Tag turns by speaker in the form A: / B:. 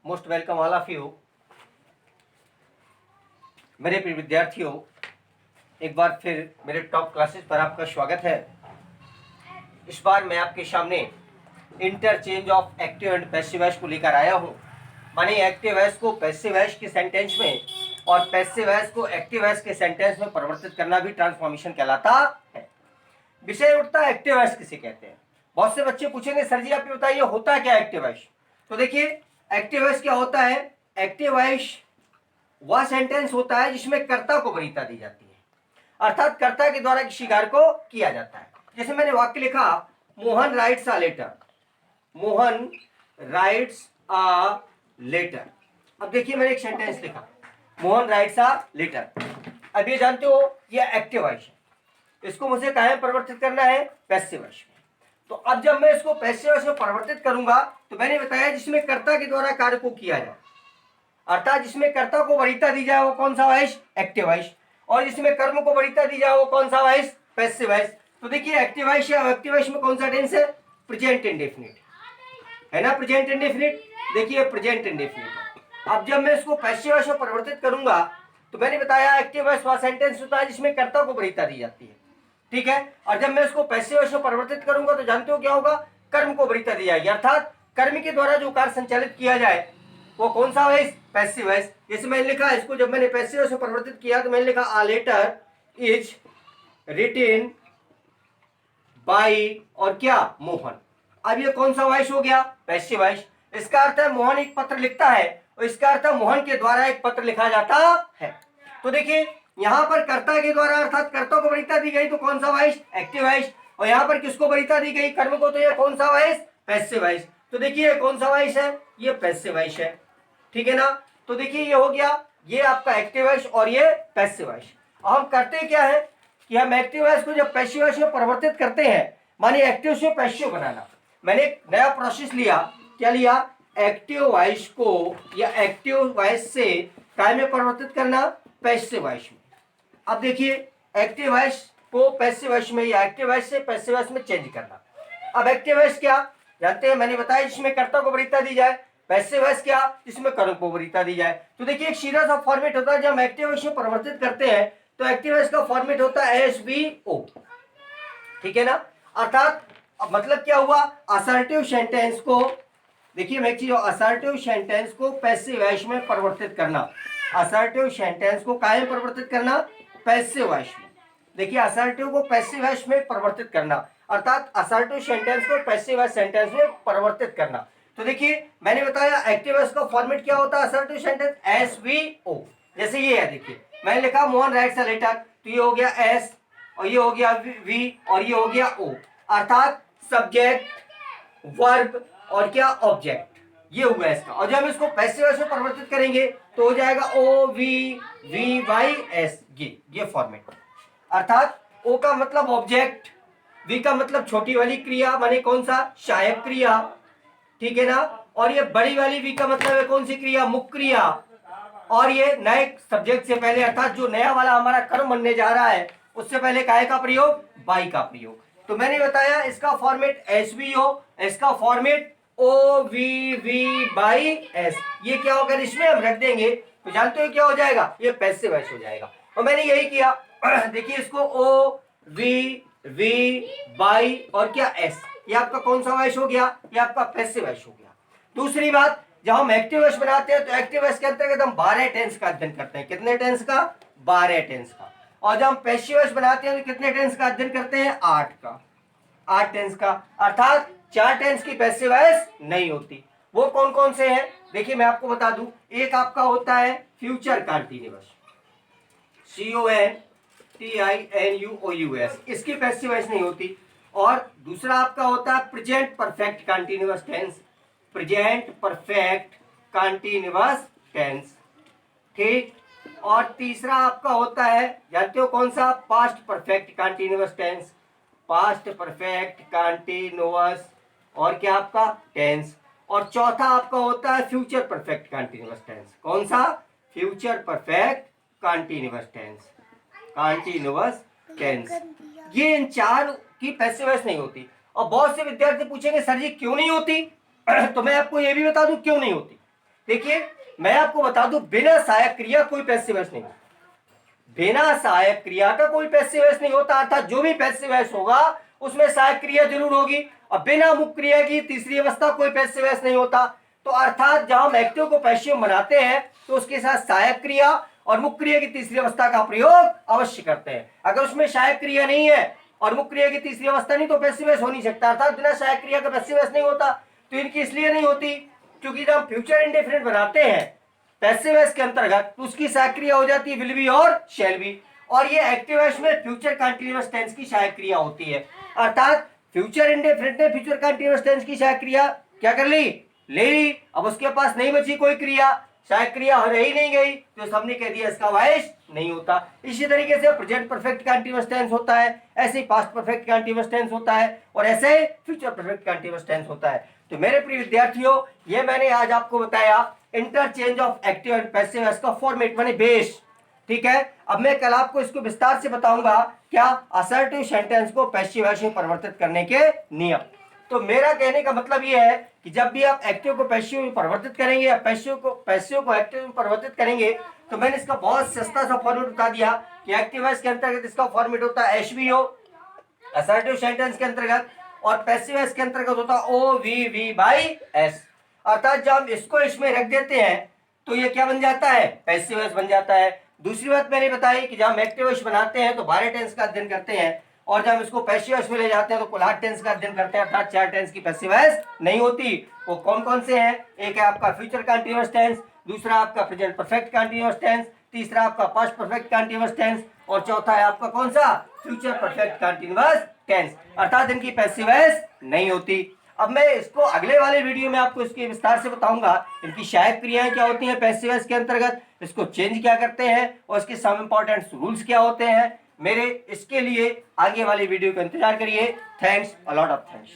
A: Most welcome all of you. मेरे प्रिय विद्यार्थियों, एक बार फिर मेरे टॉप क्लासेस पर आपका स्वागत है। इस बार मैं आपके सामने interchange of active and passive voice को लेकर आया हूँ। माने एक्टिव वॉइस को पैसिव वॉइस के सेंटेंस में और पैसिव वॉइस को एक्टिव वॉइस के सेंटेंस में परिवर्तित करना भी ट्रांसफॉर्मेशन कहलाता है। विषय उठता है एक्टिव वॉइस किसे कहते हैं। बहुत से बच्चे पूछेंगे सर जी आप ये बताइए होता क्या एक्टिव वॉइस। तो देखिए एक्टिव वॉइस क्या होता है। एक्टिव वॉइस वह सेंटेंस होता है जिसमें कर्ता को वरीयता दी जाती है, अर्थात कर्ता के द्वारा किसी कार्य को किया जाता है। जैसे मैंने वाक्य लिखा Mohan writes a letter. Mohan writes a letter. अब देखिए मैंने एक सेंटेंस लिखा मोहन राइट्स अ लेटर। अब ये जानते हो ये एक्टिव वॉइस है, इसको मुझे कहाँ में परिवर्तित करना है, पैसिव वॉइस में। तो अब जब मैं इसको पैसिव वॉइस में परिवर्तित करूंगा तो मैंने बताया जिसमें कर्ता के द्वारा कार्य को किया जाए, अर्थात जिसमें कर्ता को वरीयता दी जाए वो कौन सा वॉइस, एक्टिव वॉइस, और जिसमें कर्म को वरीयता दी जाए वो कौन सा वॉइस, पैसिव वॉइस। तो देखिए एक्टिव वॉइस या एक्टिव वॉइस में कौन सा टेंस है, प्रेजेंट इंडेफिनिट है ना, प्रेजेंट इंडेफिनिट। देखिए प्रेजेंट इंडेफिनिट है। अब जब मैं इसको पैसिव वॉइस में परिवर्तित करूंगा तो मैंने बताया एक्टिव वॉइस वह सेंटेंस होता है जिसमें कर्ता को वरीयता दी जाती है, ठीक है। और जब मैं इसको पैसिव वॉइस में परिवर्तित करूंगा तो जानते हो क्या होगा, कर्म को वरीयता दी जाएगी, अर्थात कर्म के द्वारा जो कार्य संचालित किया जाए वो कौन सा वॉइस, पैसिव वॉइस। जैसे मैंने लिखा इसको जब मैंने पैसिव वॉइस में परिवर्तित किया तो मैंने लिखा a letter is written by और क्या, मोहन। अब ये कौन सा वॉइस हो गया, पैसिव वॉइस। इसका अर्थ है मोहन एक पत्र लिखता है और इसका अर्थ है मोहन के द्वारा एक पत्र लिखा जाता है। तो देखिए यहां पर कर्ता के द्वारा अर्थात कर्ता को वरीयता दी गई तो कौन सा वॉइस, एक्टिव वॉइस, और यहां पर किसको वरीयता दी गई, कर्म को, तो ये कौन सा वॉइस, पैसिव वॉइस। तो देखिए कौन सा वॉइस है, ये पैसिव वॉइस है, ठीक है ना। तो देखिए ये हो गया, ये आपका एक्टिव वॉइस और ये पैसिव वॉइस। हम करते क्या है कि हम एक्टिव वॉइस को जब पैसिव वॉइस में परिवर्तित करते हैं, माने एक्टिव से पैसिव बनाना, मैंने एक नया प्रोसेस लिया। क्या लिया, एक्टिव वॉइस को या एक्टिव वॉइस से काय में परिवर्तित करना, पैसिव वॉइस में। अब देखिए एक्टिव वॉइस को पैसिव वॉइस में या एक्टिव वॉइस से पैसिव वॉइस में चेंज करना। अब एक्टिव वॉइस क्या जानते हैं, मैंने बताया जिसमें कर्ता को वरीयता दी जाए, पैसिव वॉइस क्या जिसमें कर्म को वरीयता दी जाए। तो देखिए एक सीधा सा फॉर्मेट होता है जब हम एक्टिव वॉइस में परिवर्तित करते हैं तो एक्टिव वॉइस का फॉर्मेट होता है SVO, ठीक है ना। अर्थात अब मतलब क्या हुआ, असर्टिव सेंटेंस को, देखिए मैं एक चीज, असर्टिव सेंटेंस को पैसिव वॉइस में परिवर्तित करना, असर्टिव सेंटेंस को काय में परिवर्तित करना, पैसिव वॉइस में। देखिए असर्टिव को पैसिव वॉइस में परिवर्तित करना, अर्थात असर्टिव सेंटेंस को पैसिव वॉइस सेंटेंस में परिवर्तित करना। तो देखिए मैंने बताया एक्टिव वॉइस का फॉर्मेट क्या होता है, असर्टिव सेंटेंस SVO। जैसे ये है, देखिए मैंने लिखा मोहन राइट्स अ लेटर, तो ये हो गया S और ये हो गया V और ये हो गया O, अर्थात सब्जेक्ट वर्ब और क्या, ऑब्जेक्ट, ये हुआ इसका। और जब हम इसको पैसिव वॉइस में परिवर्तित करेंगे तो हो जाएगा OVVYS, ये फॉर्मेट। अर्थात O का मतलब ऑब्जेक्ट, V का मतलब छोटी वाली क्रिया माने कौन सा, सहायक क्रिया, ठीक है ना। और ये बड़ी वाली V का मतलब है कौन सी क्रिया, मुख्य क्रिया। और ये नए सब्जेक्ट से पहले अर्थात जो नया वाला हमारा कर्म बनने जा रहा है उससे पहले काय का प्रयोग, बाई का प्रयोग। तो मैंने बताया इसका फॉर्मेट SVO, इसका फॉर्मेट OVVYS। ये क्या होगा, इसमें हम रख देंगे तो जानते हो क्या हो जाएगा, ये पैसिव वॉइस हो जाएगा। और मैंने यही किया देखिए इसको OVVY और क्या S, ये आपका कौन सा वॉइस हो गया, ये आपका पैसिव वॉइस हो गया। दूसरी बात, जब हम एक्टिव वॉइस बनाते हैं तो एक्टिव वॉइस के अंतर्गत हम 12 टेंस का अध्ययन करते हैं। कितने टेंस का, 12 टेंस का। और जब हम पैसिव वॉइस बनाते हैं तो कितने टेंस का अध्ययन करते हैं, 8 का, 8 टेंस का। अर्थात 4 टेंस की पैसिव वॉइस नहीं होती। वो कौन कौन से हैं, देखिए मैं आपको बता दूं। एक आपका होता है फ्यूचर कंटीन्यूअस, CONTINUOUS, इसकी पैसिव वॉइस नहीं होती। और दूसरा आपका होता है present perfect continuous tense, present perfect continuous tense, ठीक। और तीसरा आपका होता है, जानते हो कौन सा, past perfect continuous tense, past perfect continuous और क्या आपका टेंस। और चौथा आपका होता है फ्यूचर परफेक्ट कंटीन्यूअस टेंस, कौन सा, future perfect continuous tense, continuous tense. ये इन 4 की पैसिव वॉइस नहीं होती। और बहुत से विद्यार्थी पूछेंगे सर जी क्यों नहीं होती तो मैं आपको ये भी बता दूं क्यों नहीं होती। देखिए मैं आपको बता दूं, बिना सहायक क्रिया कोई पैसिव वॉइस नहीं, बिना सहायक क्रिया का कोई पैसिव वॉइस नहीं होता, अर्थात जो भी पैसिव वॉइस होगा उसमें सहायक क्रिया जरूर होगी, और बिना मुख्य क्रिया की तीसरी अवस्था कोई पैसिव वॉइस नहीं होता। तो अर्थात जब हम एक्टिव को पैसिव बनाते हैं तो उसके साथ सहायक क्रिया और मुख्य क्रिया की तीसरी अवस्था का प्रयोग अवश्य करते हैं। अगर उसमें सहायक क्रिया नहीं है और मुख्य क्रिया की तीसरी अवस्था नहीं तो पैसिव वॉइस हो नहीं सकता, अर्थात बिना सहायक क्रिया का पैसिव वॉइस नहीं होता। तो इनकी इसलिए नहीं होती क्योंकि जब हम फ्यूचर इंडेफिनिट बनाते हैं पैसिव वॉइस के अंतर्गत तो उसकी सहायक क्रिया हो जाती है विल बी और शैल बी, और ये एक्टिव वॉइस में फ्यूचर कंटीन्यूअस टेंस की सहायक क्रिया होती है। अर्थात फ्यूचर इंडेफिनिट ने फ्यूचर कंटीन्यूअस टेंस की सहायक क्रिया क्या कर ली, ले ली, अब उसके पास नहीं बची कोई क्रिया, सहायक क्रिया रह ही नहीं गई, तो हमने कह दिया इसका वॉइस नहीं होता। इसी तरीके से प्रेजेंट परफेक्ट कंटीन्यूअस टेंस होता है, ऐसे ही पास्ट परफेक्ट कंटीन्यूअस टेंस होता है, और ऐसे फ्यूचर परफेक्ट कंटीन्यूअस टेंस होता है। तो मेरे प्रिय विद्यार्थियों, ये मैंने आज आपको बताया interchange of active and passive voice का फॉर्मेट माने बेस, ठीक है। अब मैं कल आपको इसको विस्तार से बताऊंगा क्या असर्टिव सेंटेंस को पैसिव वॉइस में परिवर्तित करने के नियम। तो मेरा कहने का मतलब ये है कि जब भी आप एक्टिव को पैसिव में परिवर्तित करेंगे या पैसिव को एक्टिव में परिवर्तित करेंगे तो मैंने इसका बहुत सस्ता सा फॉर्मेट बता दिया कि एक्टिव वॉइस के अंतर्गत इसका फॉर्मेट होता है एसवीओ असर्टिव सेंटेंस के अंतर्गत, और पैसिव वॉइस के अंतर्गत होता है OVV/S। अर्थात जब हम इसको इसमें रख देते हैं तो ये क्या बन जाता है, पैसिव वॉइस बन जाता है। दूसरी बात मैंने बताई कि जब हम एक्टिव वॉइस बनाते हैं तो 12 टेंस का अध्ययन करते हैं, और जब हम इसको पैसिव वॉइस में ले जाते हैं तो कुल 8 टेंस का अध्ययन करते हैं, अर्थात 4 टेंस की पैसिव वॉइस नहीं होती। वो कौन कौन से हैं, एक है आपका फ्यूचर कंटीन्यूअस टेंस, दूसरा आपका प्रेजेंट परफेक्ट कंटीन्यूअस टेंस, तीसरा आपका पास्ट परफेक्ट कंटीन्यूअस टेंस, और चौथा है आपका कौन सा, फ्यूचर परफेक्ट कंटीन्यूअस टेंस, अर्थात इनकी पैसिव वॉइस नहीं होती। अब मैं इसको अगले वाले वीडियो में आपको इसके विस्तार से बताऊंगा इनकी सहायक क्रियाएं क्या होती हैं पैसिव वॉइस के अंतर्गत, इसको चेंज क्या करते हैं और इसके सम इंपॉर्टेंट रूल्स क्या होते हैं। मेरे इसके लिए आगे वाली वीडियो का इंतजार करिए। Thanks, a lot of thanks.